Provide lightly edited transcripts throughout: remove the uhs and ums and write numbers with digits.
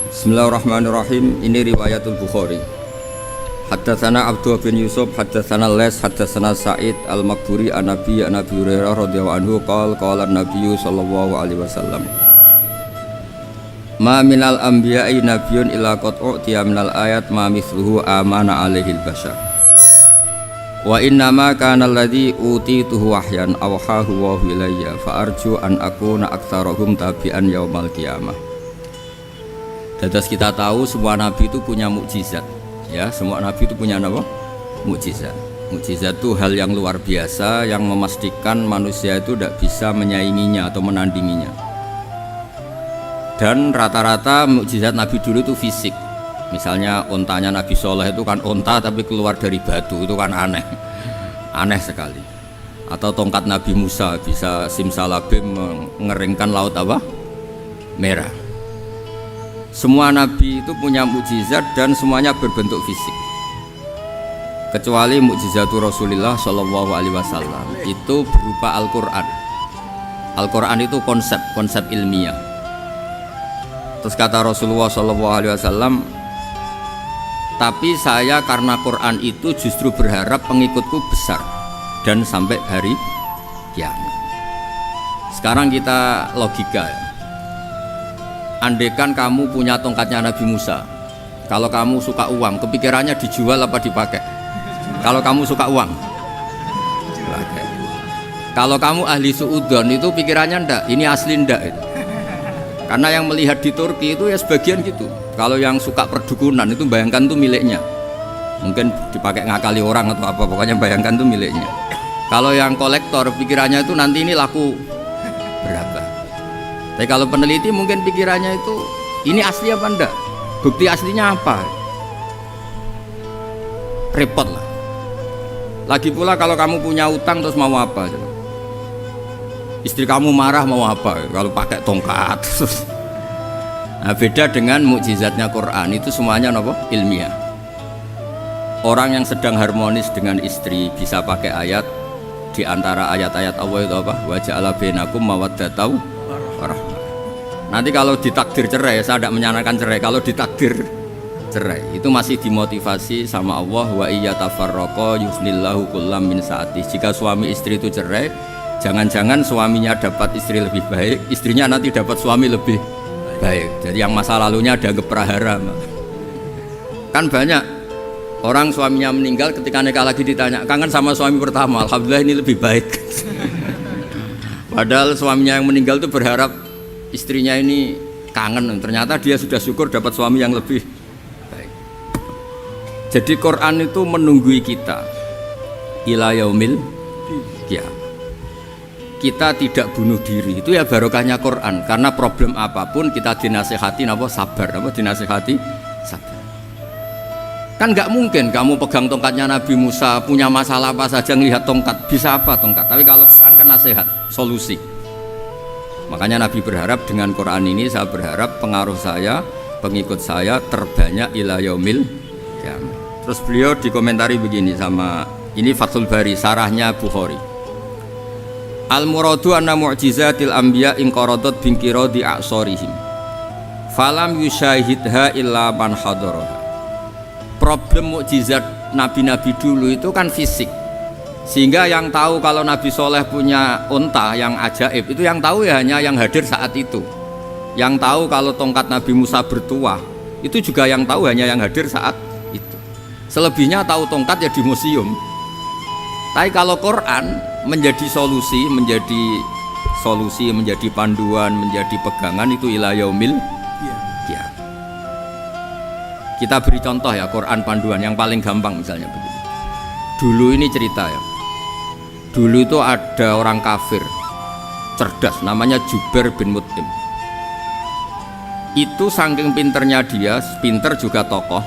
Bismillahirrahmanirrahim. Ini riwayatul Bukhari. Haddatsana Abdullah bin Yusuf, haddatsana Les, haddatsana Sa'id al-Maqburi an Nabi Hurairah radhiyallahu anhu qala an-nabiy sallallahu alaihi wasallam. Ma minal anbiya'i nabiyyun illa qad u'tiya minal ayat ma mithluhu amana alaihi al-bashar. Wa inna ma kana alladhi utituhu wahyan awhahu wa ilayya fa arju an akuna aktsarahum tabi'an yaumal qiyamah. Dados kita tahu semua nabi itu punya mukjizat. Ya, semua nabi itu punya apa? Mukjizat. Mukjizat itu hal yang luar biasa yang memastikan manusia itu tidak bisa menyainginya atau menandinginya. Dan rata-rata mukjizat nabi dulu itu fisik. Misalnya ontanya Nabi Soleh itu kan onta tapi keluar dari batu, itu kan aneh. Aneh sekali. Atau tongkat Nabi Musa bisa simsalabim mengeringkan laut apa? Merah. Semua nabi itu punya mukjizat dan semuanya berbentuk fisik. Kecuali mukjizatul Rasulullah Shallallahu Alaihi Wasallam itu berupa Al-Quran. Al-Quran itu konsep ilmiah. Terus kata Rasulullah Shallallahu Alaihi Wasallam, tapi saya karena Quran itu justru berharap pengikutku besar dan sampai hari kiamat. Sekarang kita logika ya. Andaikan kamu punya tongkatnya Nabi Musa, kalau kamu suka uang, kepikirannya dijual apa dipakai? Kalau kamu suka uang, pakai. Kalau kamu ahli suudon itu pikirannya ndak, ini asli ndak itu. Karena yang melihat di Turki itu ya sebagian gitu. Kalau yang suka perdukunan itu bayangkan tuh miliknya. Mungkin dipakai ngakali orang atau apa, pokoknya bayangkan tuh miliknya. Kalau yang kolektor pikirannya itu nanti ini laku berapa. Tapi kalau peneliti mungkin pikirannya itu ini asli apa enggak? Bukti aslinya apa? Repot lah. Lagi pula kalau kamu punya utang terus mau apa? Istri kamu marah mau apa? Kalau pakai tongkat. Nah, beda dengan mukjizatnya Quran itu semuanya apa? Ilmiah. Orang yang sedang harmonis dengan istri bisa pakai ayat di antara ayat-ayat Allah itu apa? Wa ja'ala bainakum mawaddatan warahmah. Nanti kalau ditakdir cerai, saya tidak menyarankan cerai. Kalau ditakdir cerai, itu masih dimotivasi sama Allah. Wa iyyatafarraqa yusnillahu kullam min sa'ati. Jika suami istri itu cerai, jangan-jangan suaminya dapat istri lebih baik, istrinya nanti dapat suami lebih baik. Jadi yang masa lalunya ada prahara. Kan banyak orang suaminya meninggal ketika nikah lagi ditanya, kangen sama suami pertama, alhamdulillah ini lebih baik. Padahal suaminya yang meninggal itu berharap istrinya ini kangen, ternyata dia sudah syukur dapat suami yang lebih baik. Jadi Quran itu menunggui kita ila yaumil qiyamah. Kita tidak bunuh diri, itu ya barokahnya Quran. Karena problem apapun kita dinasihati apa sabar, apa dinasihati sabar. Kan nggak mungkin kamu pegang tongkatnya Nabi Musa, punya masalah apa saja ngelihat tongkat, bisa apa tongkat. Tapi kalau Quran kan nasihat, solusi. Makanya Nabi berharap dengan Quran ini, saya berharap pengaruh saya, pengikut saya terbanyak ila yaumil qiyamah. Terus beliau dikomentari begini sama ini Fathul Bari, sarahnya Bukhari. Al-muradu anna mu'jizatil anbiya inqaradat binqiradi a'sarihim. Falam yusyahidha illa man hadaraha. Problem mukjizat nabi-nabi dulu itu kan fisik. Sehingga yang tahu kalau Nabi Soleh punya unta yang ajaib itu yang tahu ya hanya yang hadir saat itu. Yang tahu kalau tongkat Nabi Musa bertuah itu juga yang tahu hanya yang hadir saat itu. Selebihnya tahu tongkat ya di museum. Tapi kalau Quran menjadi solusi, menjadi panduan, menjadi pegangan itu ila yaumil qiyamah. Kita beri contoh ya Quran panduan yang paling gampang misalnya begini. Dulu ini cerita ya. Dulu itu ada orang kafir cerdas namanya Jubair bin Mut'im. Itu saking pinternya dia, pinter juga tokoh.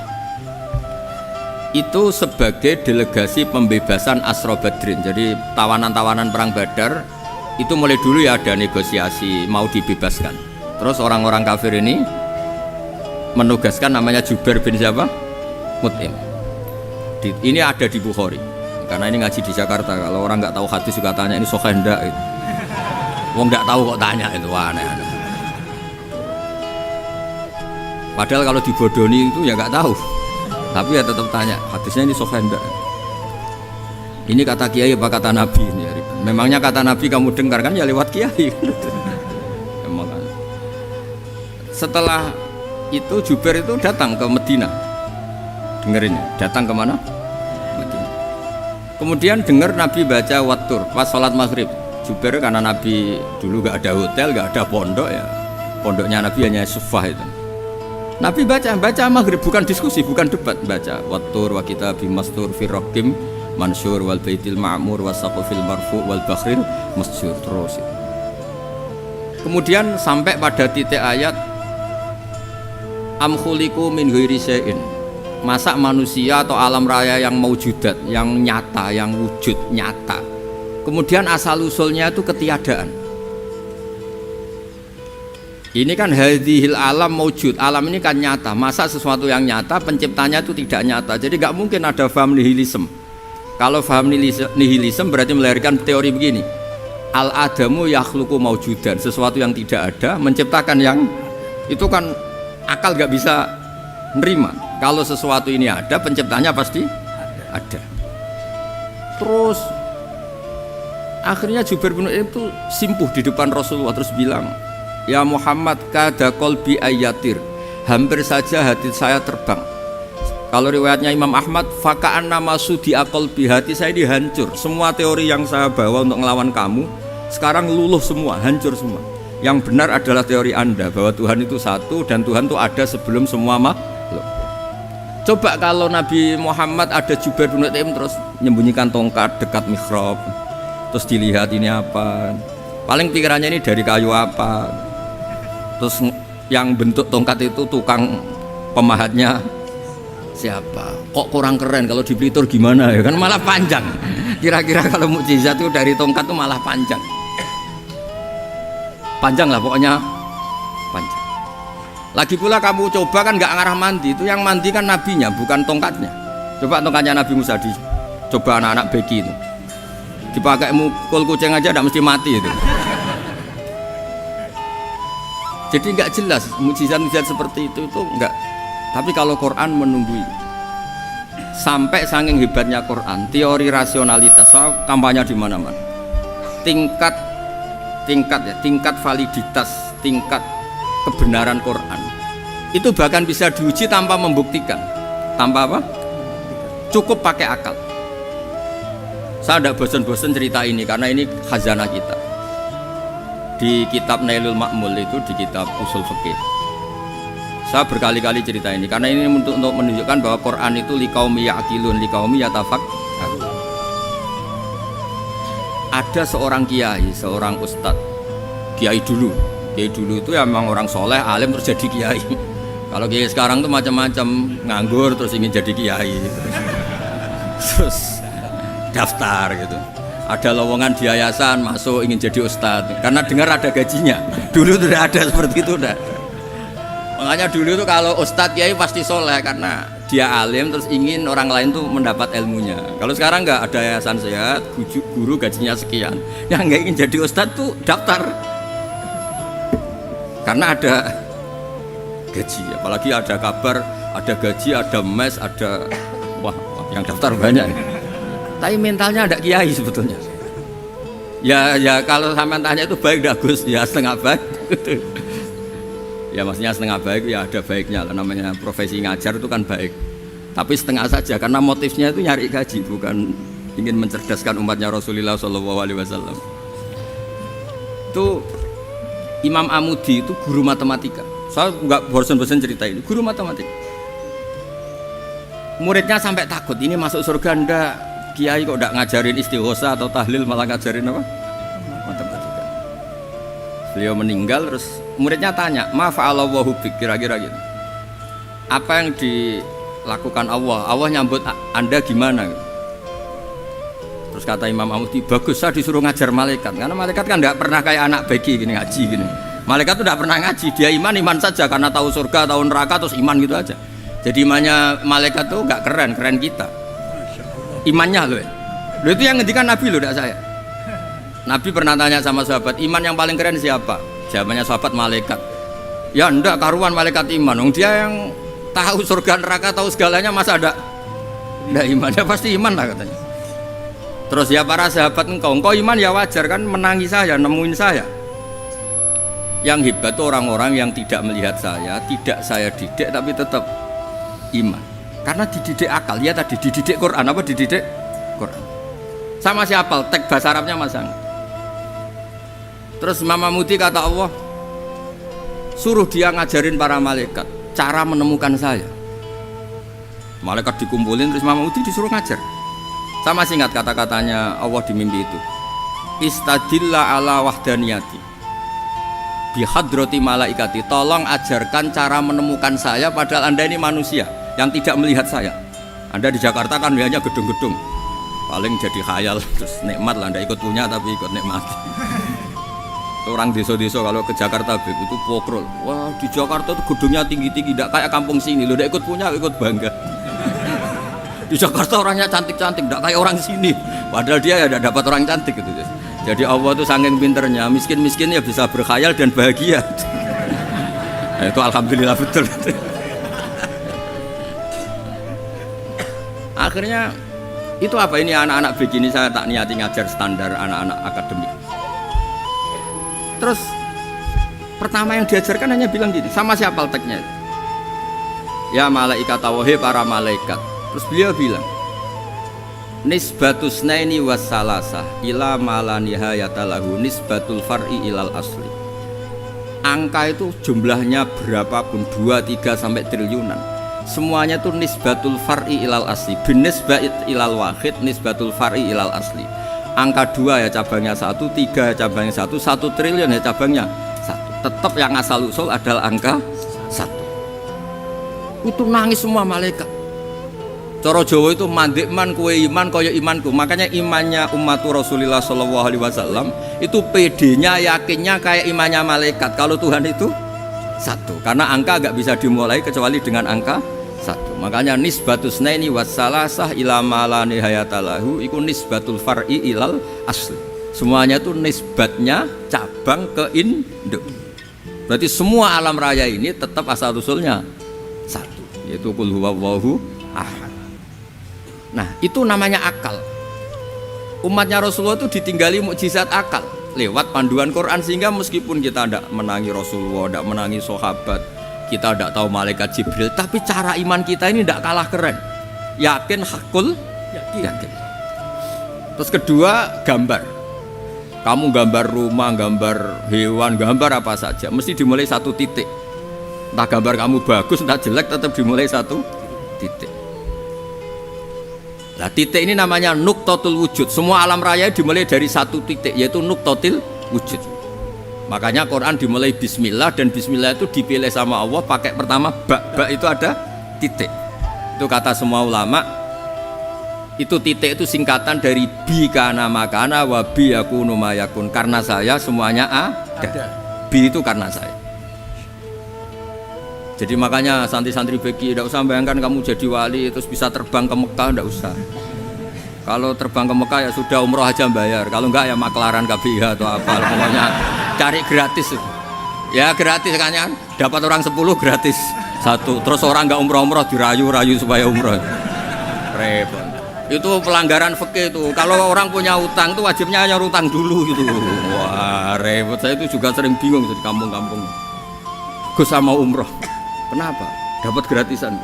Itu sebagai delegasi pembebasan Asra Badrin. Jadi tawanan-tawanan perang Badar itu mulai dulu ya ada negosiasi mau dibebaskan. Terus orang-orang kafir ini menugaskan namanya Jubair bin siapa? Mut'im. Ini ada di Bukhari. Karena ini ngaji di Jakarta, kalau orang nggak tahu hadis juga tanya ini sahih ndak gitu. Wong nggak tahu kok tanya itu aneh-aneh. Padahal kalau dibodoni itu ya nggak tahu. Tapi ya tetap tanya, hadisnya ini sahih enggak? Ini kata kiai apa kata nabi ini? Memangnya kata nabi kamu dengar kan ya lewat kiai. Setelah itu Jubair itu datang ke Medina. Dengerin ya, datang ke mana? Medina. Kemudian dengar Nabi baca Wattur pas sholat maghrib. Jubair karena Nabi dulu gak ada hotel, gak ada pondok ya. Pondoknya Nabi hanya sufah itu. Nabi baca maghrib, bukan diskusi, bukan debat, baca Wattur wa kitabim mastur fi raqim mansur wal baitil ma'mur wasaqfil marfu wal bakhril masjur terus. Kemudian sampai pada titik ayat am khuliqu min ghairi syai'in. Masa manusia atau alam raya yang maujudat, yang nyata, yang wujud nyata. Kemudian asal usulnya itu ketiadaan. Ini kan hadhil alam maujud, alam ini kan nyata. Masa sesuatu yang nyata penciptanya itu tidak nyata. Jadi nggak mungkin ada faham nihilisme. Kalau faham nihilisme berarti melahirkan teori begini. Al adamu yakhluqu maujudan, sesuatu yang tidak ada menciptakan yang itu kan akal nggak bisa nerima. Kalau sesuatu ini ada, penciptanya pasti ada. Terus akhirnya Jubair bin Mut'im itu simpuh di depan Rasulullah terus bilang, ya Muhammad kada qalbi ayatir, hampir saja hati saya terbang. Kalau riwayatnya Imam Ahmad, faka'an nama sudi qalbi, hati saya dihancur. Semua teori yang saya bawa untuk melawan kamu sekarang luluh semua, hancur semua. Yang benar adalah teori Anda bahwa Tuhan itu satu dan Tuhan itu ada sebelum semua makhluk. Coba kalau Nabi Muhammad ada Jubair bin Mut'im terus menyembunyikan tongkat dekat mihrab, terus dilihat ini apa, paling pikirannya ini dari kayu apa, terus yang bentuk tongkat itu tukang pemahatnya siapa, kok kurang keren, kalau di Blitar gimana ya kan malah panjang. Kira-kira kalau mukjizat itu dari tongkat itu malah panjang lah pokoknya panjang. Lagi pula kamu coba kan nggak ngarah mandi, itu yang mandi kan nabinya bukan tongkatnya. Coba tongkatnya Nabi Musa coba anak-anak beki itu dipakai mukul kucing aja tidak mesti mati itu. Jadi nggak jelas mukjizat-mukjizat seperti itu nggak. Tapi kalau Quran menunggu sampai saking hebatnya Quran, teori rasionalitas, soal kampanye di mana-mana. Tingkat validitas, tingkat kebenaran Quran itu bahkan bisa diuji tanpa membuktikan, tanpa apa? Cukup pakai akal. Saya tidak bosan-bosan cerita ini karena ini khazanah kita. Di kitab Nailul Ma'mul itu, di kitab Usul Fiqih, saya berkali-kali cerita ini karena ini untuk menunjukkan bahwa Quran itu liqaumi ya'qilun, liqaumi yatafakkarun. Ada seorang kiai, seorang ustadz, kiai dulu itu ya memang orang soleh, alim terus jadi kiai. Kalau kiai sekarang tuh macam-macam, nganggur terus ingin jadi kiai, terus daftar gitu. Ada lowongan di yayasan masuk ingin jadi ustadz karena dengar ada gajinya. Dulu tidak ada seperti itu, udah. Makanya dulu tuh kalau ustadz kiai pasti soleh karena dia alim terus ingin orang lain tuh mendapat ilmunya. Kalau sekarang nggak ada yayasan sehat, guru gajinya sekian, yang nggak ingin jadi ustadz tuh daftar karena ada gaji. Apalagi ada kabar, ada gaji, ada mes, ada wah yang daftar banyak. Tapi mentalnya ada kiai sebetulnya. Ya kalau sampean tanya itu baik dah Gus, ya setengah baik. Ya maksudnya setengah baik ya ada baiknya lah, namanya profesi ngajar itu kan baik. Tapi setengah saja karena motifnya itu nyari gaji, bukan ingin mencerdaskan umatnya Rasulullah SAW. Itu Imam Amudi itu guru matematika. Saya nggak bosan-bosan cerita ini, guru matematika. Muridnya sampai takut, ini masuk surga ndak? Kiai kok ndak ngajarin istighosa atau tahlil, malah ngajarin apa? Matematika. Beliau meninggal terus muridnya tanya, ma fa'alallahu bik, kira-kira gitu. Apa yang dilakukan Allah? Allah nyambut Anda gimana? Terus kata Imam Amudi, bagus saya disuruh ngajar malaikat, karena malaikat kan tidak pernah kayak anak beki gini ngaji gini. Malaikat itu tidak pernah ngaji, dia iman saja karena tahu surga, tahu neraka terus iman gitu aja. Jadi imannya malaikat tuh nggak keren kita. Imannya loh. Loh itu yang ngendikan Nabi loh, tidak saya. Nabi pernah tanya sama sahabat, iman yang paling keren siapa? Jawabannya sahabat malaikat. Ya ndak karuan malaikat iman. Wong dia yang tahu surga neraka, tahu segalanya, masa ada ndak iman? Ya pasti iman lah katanya. Terus ya para sahabat engkau iman ya wajar kan, menangi saya, nemuin saya. Yang hebat itu orang-orang yang tidak melihat saya, tidak saya didik tapi tetap iman. Karena dididik akal, ya tadi dididik Quran, apa dididik Quran. Sama siapa? Teks bahasa Arabnya masang. Terus Mama Muti kata Allah, suruh dia ngajarin para malaikat cara menemukan saya. Malaikat dikumpulin, terus Mama Muti disuruh ngajar. Sama singkat kata-katanya Allah di mimpi itu. Istadilla ala wahdaniyati bihadrati malaikati, tolong ajarkan cara menemukan saya padahal Anda ini manusia yang tidak melihat saya. Anda di Jakarta kan hanya gedung-gedung, paling jadi khayal, terus nikmat lah, Anda ikut punya tapi ikut nikmat. Orang desa-desa kalau ke Jakarta itu pokrol, wah di Jakarta tuh gedungnya tinggi-tinggi, tidak kayak kampung sini, lo udah ikut punya, ikut bangga. Di Jakarta orangnya cantik-cantik, tidak kayak orang sini, padahal dia ya tidak dapat orang cantik gitu. Jadi Allah tuh saking pinternya, miskin-miskin ya bisa berkhayal dan bahagia. Nah, itu alhamdulillah betul. Akhirnya itu apa ini anak-anak begini saya tak niati ngajar standar anak-anak akademik. Terus pertama yang diajarkan hanya bilang gini, sama siapa teknya? Ya malaikat wahai para malaikat. Terus beliau bilang, nisbatus naini wassalasah ila malanihayata lahu nisbatul far'i ilal asli. Angka itu jumlahnya berapapun 2, 3 sampai triliunan, semuanya itu nisbatul far'i ilal asli, binisbat ilal wahid nisbatul far'i ilal asli. Angka 2 ya cabangnya 1, 3 ya cabangnya 1, 1 triliun ya cabangnya 1. Tetap yang asal usul adalah angka 1. Itu nangis semua malaikat. Cara Jawa itu mandikman kue iman kaya imanku. Makanya imannya umat Rasulullah Shallallahu Alaihi Wasallam itu PD-nya, yakinnya kayak imannya malaikat. Kalau Tuhan itu 1, karena angka gak bisa dimulai kecuali dengan angka 1. Makanya nisbatus naini wassalasah ila malani hayatalahu iku nisbatul far'i ilal asli. Semuanya itu nisbatnya cabang ke induk. Berarti semua alam raya ini tetap asal usulnya 1, yaitu qul huwallahu ahad. Nah itu namanya akal. Umatnya Rasulullah itu ditinggali mukjizat akal lewat panduan Quran, sehingga meskipun kita tidak menangi Rasulullah, tidak menangi sahabat, kita tidak tahu malaikat Jibril, tapi cara iman kita ini tidak kalah keren. Yakin, hakul, yakin. Terus kedua, gambar. Kamu gambar rumah, gambar hewan, gambar apa saja, mesti dimulai 1 titik. Entah gambar kamu bagus, entah jelek, tetap dimulai 1 titik. Nah titik ini namanya nuktotul wujud. Semua alam raya dimulai dari 1 titik, yaitu nuktotil wujud. Makanya Quran dimulai bismillah, dan bismillah itu dipilih sama Allah pakai pertama ba itu ada titik. Itu kata semua ulama, itu titik itu singkatan dari bi kana makana wa bi yakunu mayakun. Karena saya semuanya ada. Bi itu karena saya. Jadi makanya santri-santri beki tidak usah bayangkan kamu jadi wali terus bisa terbang ke Mekah, tidak usah. Kalau terbang ke Mekah ya sudah umroh aja bayar. Kalau enggak ya maklaran KBH atau apa, pokoknya cari gratis. Ya gratis kan, dapat orang 10 gratis 1. Terus orang enggak umroh dirayu-rayu supaya umroh. Repot. Itu pelanggaran fikih itu. Kalau orang punya utang tuh wajibnya hanya utang dulu gitu. Wah repot. Saya itu juga sering bingung di kampung-kampung. Gus sama umroh. Kenapa? Dapat gratisan.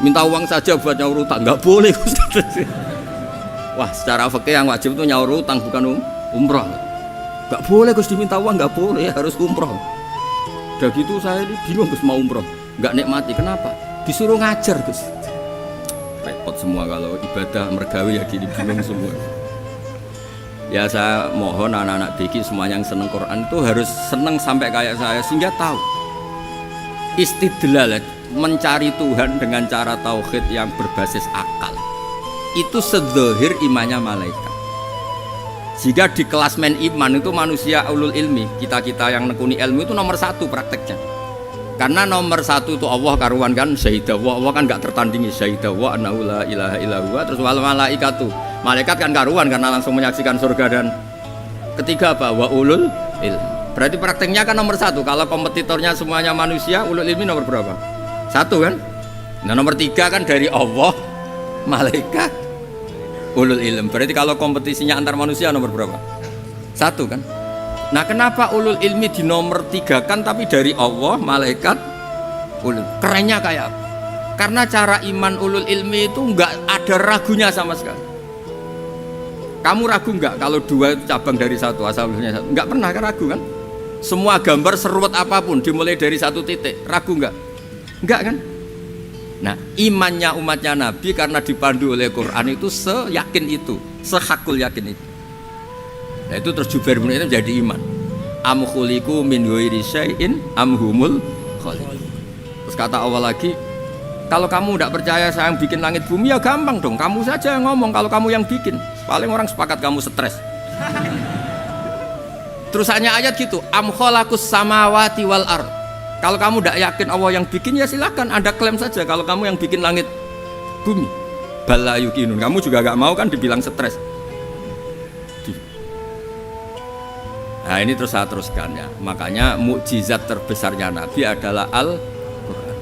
Minta uang saja buat nyaur utang, nggak boleh. Wah, secara fikih yang wajib itu nyaur utang bukan umroh. Nggak boleh Gus diminta uang, nggak boleh, harus umroh. Udah gitu saya ini bingung Gus mau umroh, nggak nikmati. Kenapa? Disuruh ngajar Gus. Repot semua kalau ibadah mergawe ya gini, bingung semua. Ya saya mohon anak-anak beki semua yang seneng Quran itu harus seneng sampai kayak saya, sehingga tahu istidlal, mencari Tuhan dengan cara tauhid yang berbasis akal itu sedzahir imannya malaikat. Jika di klasmen iman itu manusia ulul ilmi, kita-kita yang nekuni ilmu itu nomor 1 prakteknya. Karena nomor 1 itu Allah karuan kan, syahidah Allah kan gak tertandingi, syahidah wa annahu la ilaha illallah. Terus wal malaikatu, malaikat kan karuan karena langsung menyaksikan surga. Dan ketiga apa? Wa ulul ilmi. Berarti prakteknya kan nomor 1. Kalau kompetitornya semuanya manusia, ulul ilmi nomor berapa? 1 kan? Nah nomor 3 kan dari Allah, malaikat, ulul ilm. Berarti kalau kompetisinya antar manusia nomor berapa? 1 kan? Nah kenapa ulul ilmi di nomor 3 kan tapi dari Allah, malaikat, ulul? Kerennya kayak apa? Karena cara iman ulul ilmi itu nggak ada ragunya sama sekali. Kamu ragu nggak kalau 2 cabang dari 1 asal-usulnya 1? Nggak pernah kan ragu kan? Semua gambar seruat apapun dimulai dari 1 titik, ragu nggak? Nggak kan? Nah imannya umatnya Nabi karena dipandu oleh Quran itu seyakin itu, sehakul yakin itu. Nah itu terus Jubair bin Mut'im jadi iman. Am khuliqu min ghairi syai'in am humul khaliqun. Terus kata Allah lagi, kalau kamu tidak percaya saya yang bikin langit bumi ya gampang dong, kamu saja yang ngomong kalau kamu yang bikin. Paling orang sepakat kamu stres. Terus hanya ayat gitu, am khalaqus samawati wal ard. Kalau kamu tidak yakin Allah yang bikin ya silakan Anda klaim saja kalau kamu yang bikin langit bumi. Bala yuqinun. Kamu juga gak mau kan dibilang stres. Nah ini terus saya teruskan ya. Makanya mukjizat terbesarnya Nabi adalah Al-Quran.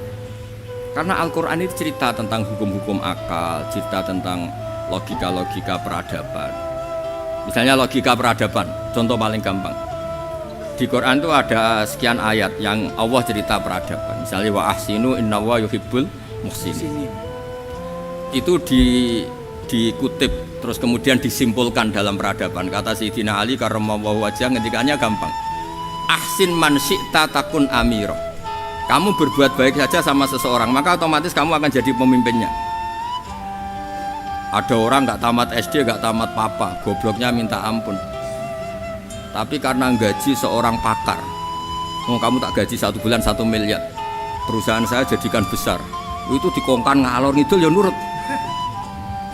Karena Al-Quran itu cerita tentang hukum-hukum akal, cerita tentang logika-logika peradaban. Misalnya logika peradaban, contoh paling gampang. Di Quran itu ada sekian ayat yang Allah cerita peradaban. Misalnya wa ahsinu innallaha yuhibbul muhsinin. Itu dikutip terus kemudian disimpulkan dalam peradaban. Kata Sayyidina Ali karramallahu wajhah ngendikannya gampang. Ahsin man syi'ta takun amira. Kamu berbuat baik saja sama seseorang, maka otomatis kamu akan jadi pemimpinnya. Ada orang nggak tamat SD, nggak tamat papa, gobloknya minta ampun. Tapi karena gaji seorang pakar, kamu tak gaji 1 bulan 1 miliar, perusahaan saya jadikan besar. Itu dikongkan ngalor ngidul ya nurut.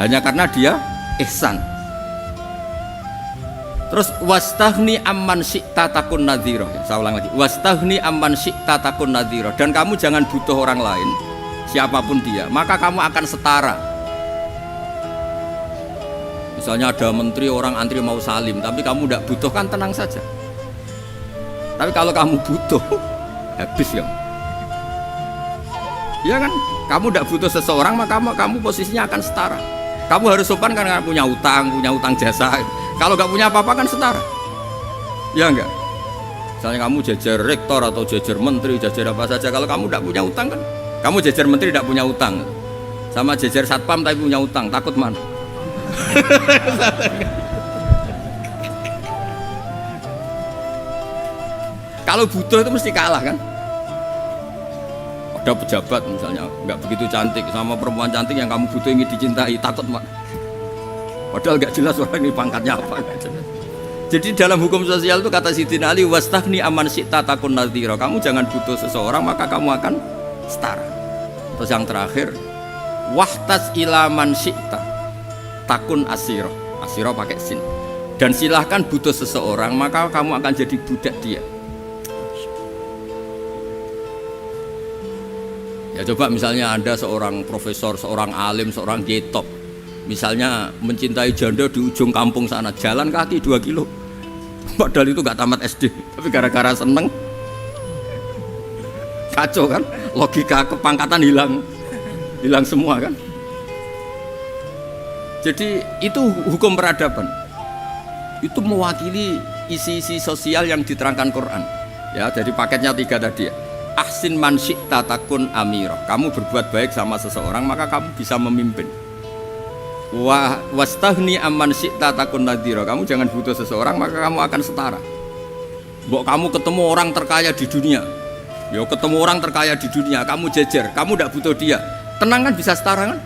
Hanya karena dia ihsan. Terus wastaghni amman syi'ta takun nadhira. Saya ulang lagi. Wastaghni amman syi'ta takun nadhira. Dan kamu jangan butuh orang lain, siapapun dia, maka kamu akan setara. Misalnya ada menteri orang antri mau salim, tapi kamu tidak butuh kan tenang saja. Tapi kalau kamu butuh, habis ya. Ya kan? Kamu tidak butuh seseorang, maka kamu posisinya akan setara. Kamu harus sopan karena punya utang jasa. Kalau nggak punya apa-apa kan setara. Ya enggak? Misalnya kamu jajar rektor atau jajar menteri, jajar apa saja. Kalau kamu tidak punya utang kan, kamu jajar menteri tidak punya utang. Sama jajar satpam tapi punya utang, takut mana? Kalau butuh itu mesti kalah kan? Ada pejabat misalnya nggak begitu cantik sama perempuan cantik yang kamu butuh ingin dicintai, takut mak. Padahal nggak jelas orang ini pangkatnya apa. Jadi dalam hukum sosial itu kata Sayyidina Ali wastaghni amman syi'ta takun nadhira. Kamu jangan butuh seseorang maka kamu akan setara. Terus yang terakhir wahtas ila man syi'ta takun asiro. Asiro pakai sin. Dan silahkan butuh seseorang maka kamu akan jadi budak dia. Ya coba misalnya Anda seorang profesor, seorang alim, seorang getop, misalnya mencintai janda di ujung kampung sana, jalan kaki 2 kilo, padahal itu gak tamat SD, tapi gara-gara seneng, kacau kan, logika kepangkatan hilang semua kan. Jadi itu hukum peradaban, itu mewakili isi-isi sosial yang diterangkan Quran. Ya, jadi paketnya 3 tadi ya. Ahsin man syi'ta takun amira. Kamu berbuat baik sama seseorang maka kamu bisa memimpin. Wastaghni amman syi'ta takun nadhira. Kamu jangan butuh seseorang maka kamu akan setara. Mbok kamu ketemu orang terkaya di dunia. Ya ketemu orang terkaya di dunia, kamu jejer, kamu tidak butuh dia. Tenang kan bisa setara kan?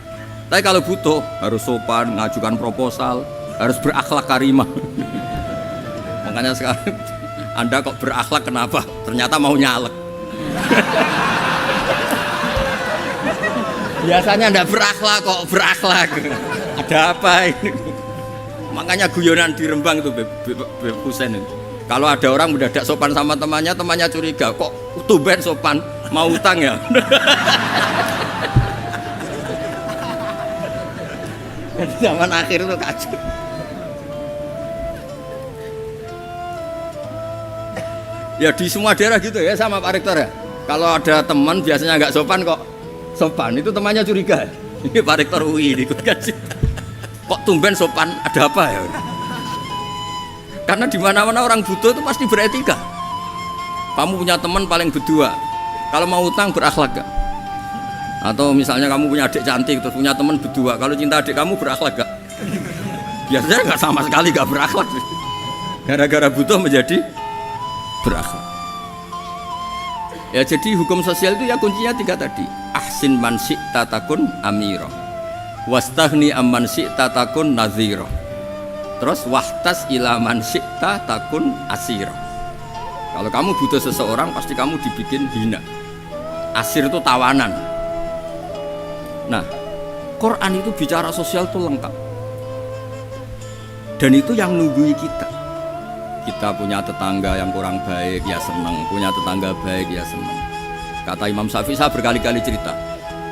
Tapi kalau butuh harus sopan, ngajukan proposal, harus berakhlak karimah. Makanya sekarang Anda kok berakhlak kenapa? Ternyata mau nyalek. Biasanya ndak berakhlak kok berakhlak. Ada apa ini? Makanya guyonan di Rembang itu Beb Husen itu. Kalau ada orang udah tidak sopan sama temannya, temannya curiga, kok tumben sopan, mau utang ya? Zaman akhir itu kacau. Ya di semua daerah gitu ya sama Pak Rektor ya. Kalau ada teman biasanya nggak sopan kok sopan, itu temannya curiga. Ini Pak Rektor UI ikut kaji. Kok tumben sopan, ada apa ya? Karena di mana-mana orang butuh itu pasti beretika. Kamu punya teman paling berdua, kalau mau utang berakhlak gak? Atau misalnya kamu punya adik cantik terus punya teman berdua, kalau cinta adik kamu berakhlak gak? Biasanya nggak sama sekali gak berakhlak. Gara-gara butuh menjadi berakhlak. Ya jadi hukum sosial itu ya kuncinya 3 tadi. Ahsin man syi'ta takun amira, wastaghni amman syi'ta takun nadhira. Terus wahtas ila man syi'ta takun asira. Kalau kamu butuh seseorang pasti kamu dibikin hina. Asir itu tawanan. Nah, Quran itu bicara sosial itu lengkap. Dan itu yang nunggui kita. Kita punya tetangga yang kurang baik, ya senang. Punya tetangga baik, ya senang. Kata Imam Syafi'i, saya berkali-kali cerita.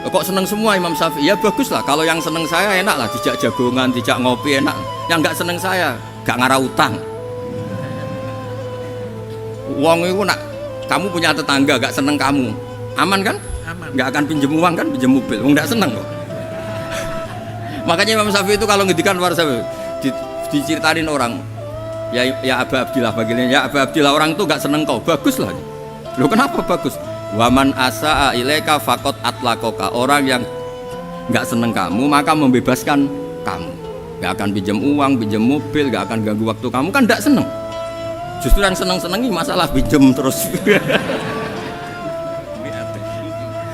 Kok senang semua Imam Syafi'i? Ya bagus lah. Kalau yang senang saya enak lah. Dijak jagongan, dijak ngopi enak. Yang nggak senang saya, gak ngarah utang. Uang itu nak, kamu punya tetangga gak senang kamu, aman kan? Aman. Gak akan pinjem uang kan, pinjem mobil. Uang gak senang kok. Makanya Imam Syafi'i itu kalau ngedikan luar Syafi'i, diceritain orang. Ya Aba Abdillah bagiannya, ya Aba Abdillah orang itu gak seneng kau, bagus lah. Loh kenapa bagus? Waman asa'a ilaika faqad atlakoka. Orang yang gak seneng kamu maka membebaskan kamu. Gak akan pinjam uang, pinjam mobil, gak akan ganggu waktu kamu, kan gak seneng. Justru yang seneng-senengi masalah pinjam terus.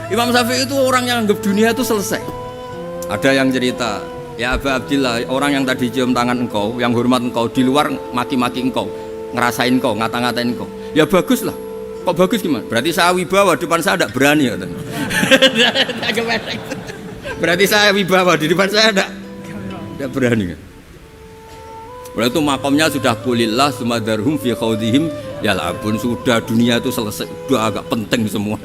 Imam Syafi'i itu orang yang anggap dunia itu selesai. Ada yang cerita, ya Aba Abdillah, orang yang tadi cium tangan engkau, yang hormat engkau, di luar maki-maki engkau, ngerasain engkau, ngata-ngatain engkau. Ya bagus lah. Kok bagus gimana? Berarti saya wibawa, depan saya tidak berani ya. Berarti saya wibawa, di depan saya tidak berani. Oleh itu makomnya sudah kulillah sumadarhum fi khawdihim yal'abun. Sudah dunia itu selesai, sudah agak penting semua.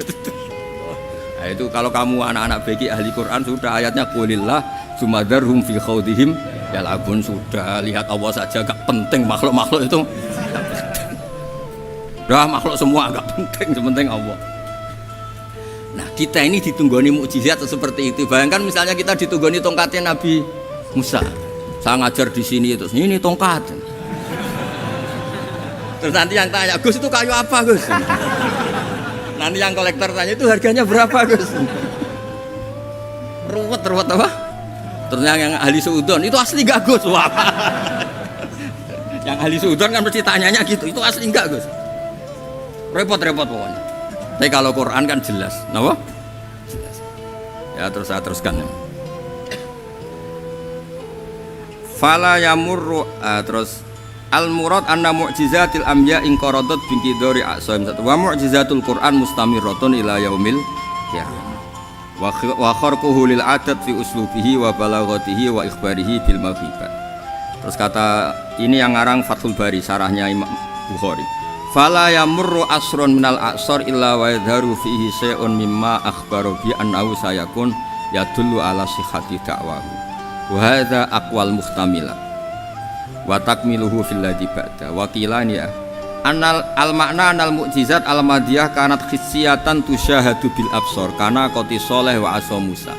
Nah, itu kalau kamu anak-anak beki ahli Quran sudah ayatnya kulillah sumadarhum fi khawdihim yal'abun. Sudah lihat Allah saja agak penting, makhluk-makhluk itu dah makhluk semua agak penting, sepenting Allah. Nah kita ini ditunggoni mukjizat seperti itu. Bayangkan misalnya kita ditunggoni tongkatnya Nabi Musa. Saya ngajar di sini terus ini tongkat. Terus nanti yang tanya, Gus itu kayu apa Gus? Nanti yang kolektor tanya itu harganya berapa Gus? Ruwet apa? Terus yang ahli suudon itu asli gak Gus? Wah. Yang ahli suudon kan mesti tanyanya gitu, itu asli enggak Gus? Repot-repot pokoknya. Tapi kalau Quran kan jelas, kenapa? Jelas. Ya terus saya teruskan. Fala yamurru terus al murad anna mu'jizatil anbiya in qaradat bin qidari aqsam wa mu'jizatul Quran mustamirratun ila yaumil qiyamah. Wa kharquhu lil adat fi uslubihi wa balaghatihi wa ikhbarihi bil mawhibat. Terus kata ini yang ngarang Fathul Bari sarahnya Imam Bukhari. Fala yamurru asrun minal aqsar illa wa yadharu fihi syai'un mimma akhbara bi annahu sayakun yadullu ala sihhati da'wahu. Wa hadza aqwal muhtamila wa takmiluhu fil ladzi ba'da wa qilani ya anal al makna anal mu'jizat al madiyah kanat khissiyatan tusyahadu bil absar kana qati sholeh wa asa Musa.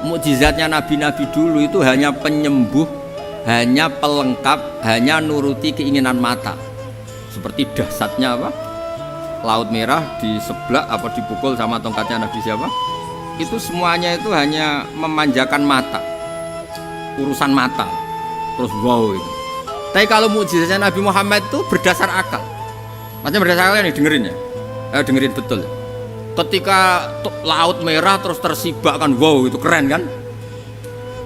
Mukjizatnya nabi-nabi dulu itu hanya penyembuh, hanya pelengkap, hanya nuruti keinginan mata. Seperti dahsyatnya apa? Laut Merah di sebelah apa dipukul sama tongkatnya Nabi siapa? Itu semuanya itu hanya memanjakan mata. Urusan mata. Terus wow itu. Tapi kalau mukjizatnya Nabi Muhammad itu berdasar akal. Maksudnya berdasar akal nih dengerin ya. Dengerin betul. Ketika Laut Merah terus tersibak kan wow itu keren kan?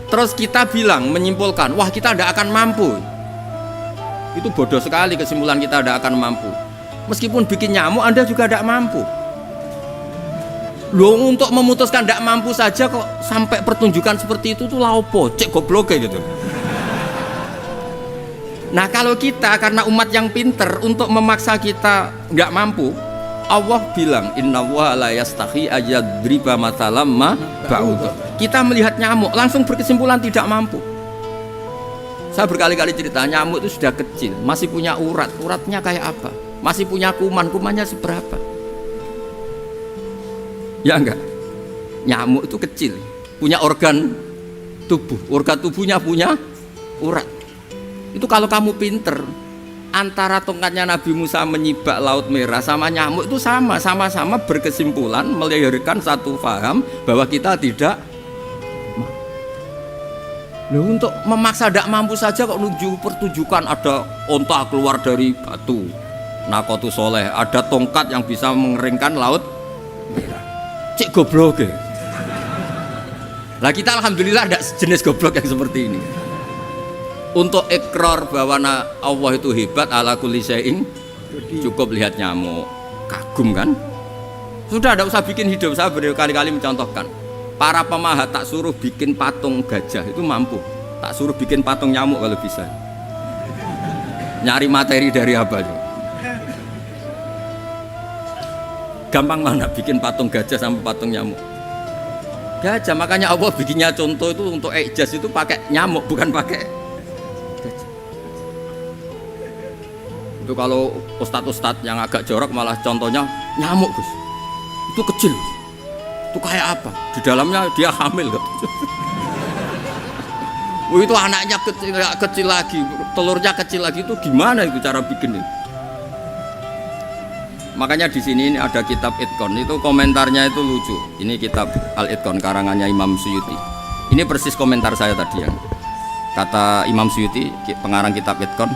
Terus kita bilang menyimpulkan, wah kita tidak akan mampu. Itu bodoh sekali kesimpulan kita tidak akan mampu. Meskipun bikin nyamuk Anda juga tidak mampu. Loh untuk memutuskan tidak mampu saja kok sampai pertunjukan seperti itu tuh laopo, cek goblok kayak gitu. Nah kalau kita karena umat yang pinter untuk memaksa kita nggak mampu, Allah bilang innallaha la yastahi ayadriba mathalam ma ba'ud. Kita melihat nyamuk langsung berkesimpulan tidak mampu. Saya berkali-kali cerita nyamuk itu sudah kecil, masih punya urat. Uratnya kayak apa? masih punya kumannya seberapa? Ya enggak? Nyamuk itu kecil, punya organ tubuhnya punya urat. Itu kalau kamu pinter, antara tongkatnya Nabi Musa menyibak Laut Merah sama nyamuk itu sama-sama berkesimpulan melahirkan satu paham bahwa kita tidak. Loh, untuk memaksa tidak mampu saja kok pertunjukan ada onta keluar dari batu Nakotu Soleh, ada tongkat yang bisa mengeringkan Laut Merah. Cik goblok ya. Nah kita alhamdulillah ada jenis goblok yang seperti ini. Untuk ikrar bahwa Allah itu hebat ala kulli syai'in, cukup lihat nyamuk, kagum kan? Sudah tidak usah bikin hidup. Saya berkali-kali mencontohkan. Para pemahat tak suruh bikin patung gajah itu mampu, tak suruh bikin patung nyamuk kalau bisa. Nyari materi dari apa itu? Gampang mana bikin patung gajah sama patung nyamuk? Gajah, makanya Allah bikinnya contoh itu untuk ijaz itu pakai nyamuk bukan pakai gajah. Itu kalau ustadz-ustadz yang agak jorok malah contohnya nyamuk Gus. Itu kecil. Itu kayak apa? Di dalamnya dia hamil kan? Itu anaknya kecil lagi, telurnya kecil lagi, itu gimana itu cara bikin itu? Makanya di sini ada kitab Itqon, itu komentarnya itu lucu. Ini kitab Al-Itqon karangannya Imam Suyuti. Ini persis komentar saya tadi yang kata Imam Suyuti, pengarang kitab Itqon.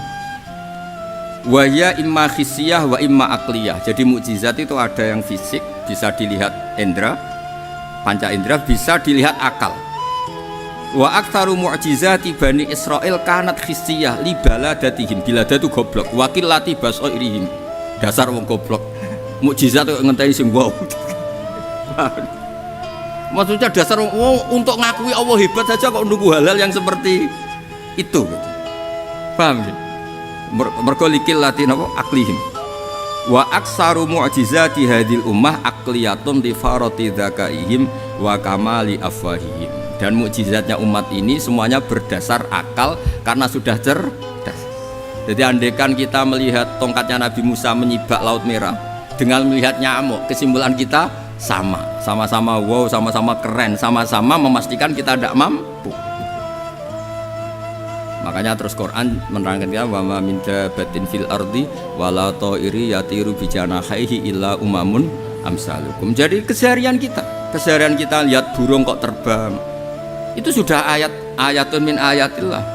Wa ya imma khissiyah wa imma akliyah. Jadi mukjizat itu ada yang fisik, bisa dilihat indra, panca indra, bisa dilihat akal. Wa aktsaru mu'jizati Bani Israil kanat khissiyah li baladatihim. Bilada itu goblok, wakil lati basoirihim. Dasar wong goblok. Mukjizat kok ngenteni sing wow. Maksudnya dasar untuk ngakui Allah hebat saja kok nunggu hal-hal yang seperti itu. Paham ya? Mergo likil latin apa aklihim. Wa aksaru mu'jizati hadil ummah akliyatun li farati dzakaihim wa kamali afwahihim. Dan mukjizatnya umat ini semuanya berdasar akal karena sudah cerdas. Jadi andaikan kita melihat tongkatnya Nabi Musa menyibak Laut Merah dengan melihat nyamuk, kesimpulan kita sama-sama wow, sama-sama keren, sama-sama memastikan kita tidak mampu. Makanya terus Quran menerangkan kita wa ma min dabatin fil ardi wala ta'iri yatiru bi janahihi illa umamun amsalukum. Jadi keseharian kita lihat burung kok terbang. Itu sudah ayatun min ayatillah.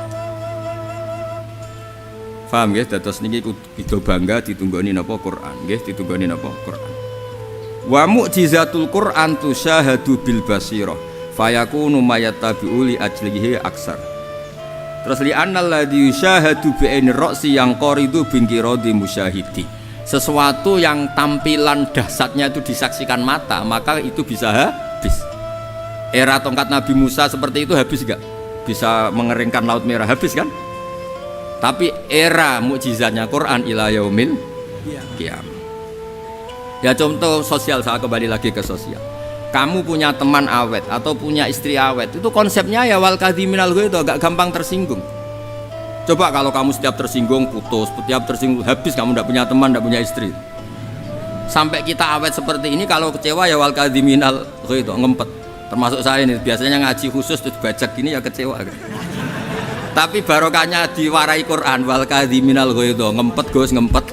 Paham nggih? Dados niki kudu bangga ditunggoni napa Quran, nggih ditunggoni napa Quran. Wa mu'jizatul Quran tusyahadu bil basirah fayakunu mayattabi'u li ajlihi aksar. Terus li annal ladzi yusyahadu bi ainir ra'si yang qaridu bingkiradi musyahidi. Sesuatu yang tampilan dahsyatnya itu disaksikan mata, maka itu bisa habis. Era tongkat Nabi Musa seperti itu habis enggak? Bisa mengeringkan Laut Merah, habis kan? Tapi era mukjizatnya Quran ila yaumil qiyamah. Ya contoh sosial, saya kembali lagi ke sosial. Kamu punya teman awet atau punya istri awet, itu konsepnya ya wal kadhiminal ghaidh, itu agak gampang tersinggung. Coba kalau kamu setiap tersinggung putus, setiap tersinggung habis, kamu tidak punya teman, tidak punya istri. Sampai kita awet seperti ini, kalau kecewa ya wal kadhiminal ghaidh, ngempet. Termasuk saya ini, biasanya ngaji khusus terus bajak gini ya kecewa kan? Tapi barokahnya diwarai Quran wal kadhiminal ghaidh, ngempet Gus, ngempet.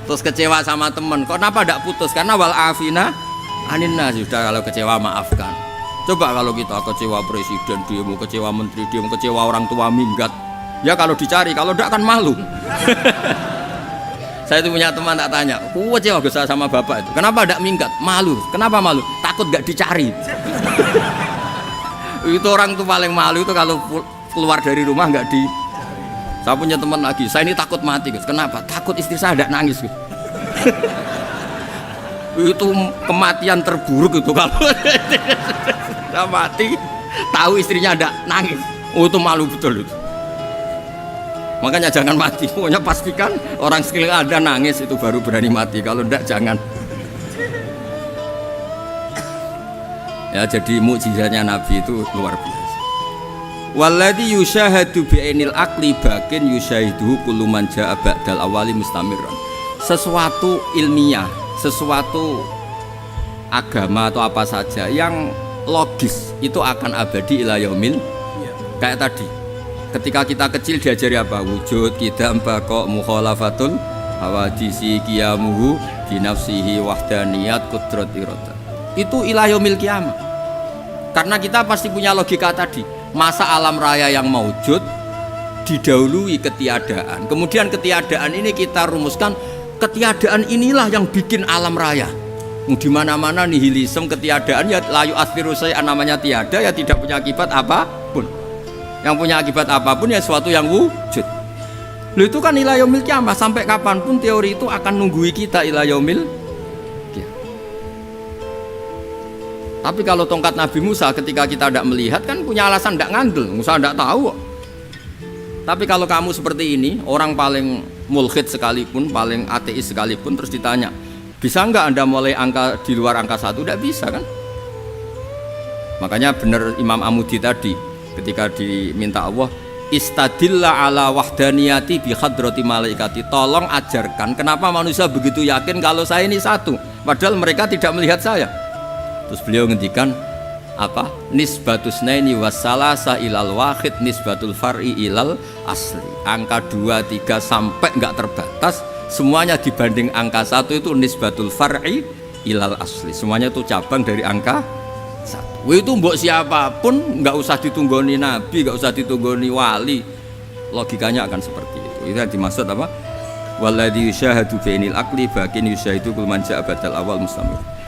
Terus kecewa sama teman, kenapa tidak putus? Karena wal afina aninna, sudah kalau kecewa maafkan. Coba kalau kita kecewa presiden demo, kecewa menteri demo, kecewa orang tua minggat, ya kalau dicari, kalau tidak kan malu. Saya itu punya teman tak tanya, kecewa Gus sama bapak itu, kenapa tidak minggat? Malu. Kenapa malu? Takut nggak dicari. Itu orang tuh paling malu itu kalau keluar dari rumah nggak di. Saya punya teman lagi, saya ini takut mati Gus. Kenapa? Takut istri saya tidak nangis Gus. Itu kematian terburuk itu kalau sudah mati tahu istrinya ada nangis, itu malu betul itu. Makanya jangan mati, pokoknya pastikan orang sekeliling ada nangis itu baru berani mati, kalau enggak jangan. Ya jadi mukjizatnya Nabi itu luar biasa. Walladzi yusyahadu bi'ainil aqli bakin yusyahiduhu kullu man jaa ba'dal awali mustamirran. Sesuatu ilmiah, sesuatu agama atau apa saja yang logis itu akan abadi ila yaumil. Kayak tadi ketika kita kecil diajari apa? Wujud, qidam, baqa, mukhalafatul hawadisi, qiyamuhu binafsihi, wahdaniyat, qudrat, iradah. Itu ila yaumil qiyamah. Karena kita pasti punya logika tadi. Masa alam raya yang maujud didahului ketiadaan. Kemudian ketiadaan ini kita rumuskan, ketiadaan inilah yang bikin alam raya. Di mana-mana nihilisme, ketiadaan ya layu asliru saya namanya tiada, ya tidak punya akibat apapun. Yang punya akibat apapun ya sesuatu yang wujud. Loh itu kan ila yaumil qiyamah, sampai kapanpun teori itu akan nunggui kita ila yaumil qiyamah. Tapi kalau tongkat Nabi Musa ketika kita tidak melihat kan punya alasan tidak ngandel, Musa tidak tahu. Tapi kalau kamu seperti ini, orang paling mulhid sekalipun, paling ateis sekalipun, terus ditanya, bisa enggak Anda mulai angka di luar angka 1? Tidak bisa kan? Makanya benar Imam Amudi tadi ketika diminta Allah, istadilla ala wahdaniyati bi hadrati malaikati, tolong ajarkan kenapa manusia begitu yakin kalau saya ini satu padahal mereka tidak melihat saya. Terus beliau ngendikan apa? Nisbatus naini wassalasa ilal wahid nisbatul far'i ilal asli. Angka 2, 3 sampai enggak terbatas, semuanya dibanding angka 1 itu nisbatul far'i ilal asli. Semuanya itu cabang dari angka 1. Itu mbok siapapun enggak usah ditunggoni nabi, enggak usah ditunggoni wali. Logikanya akan seperti itu. Itu yang dimaksud apa? Walladzi yusyahadu bainil aqli bakin yusyahidu kul man ja'a badal awal mustamir.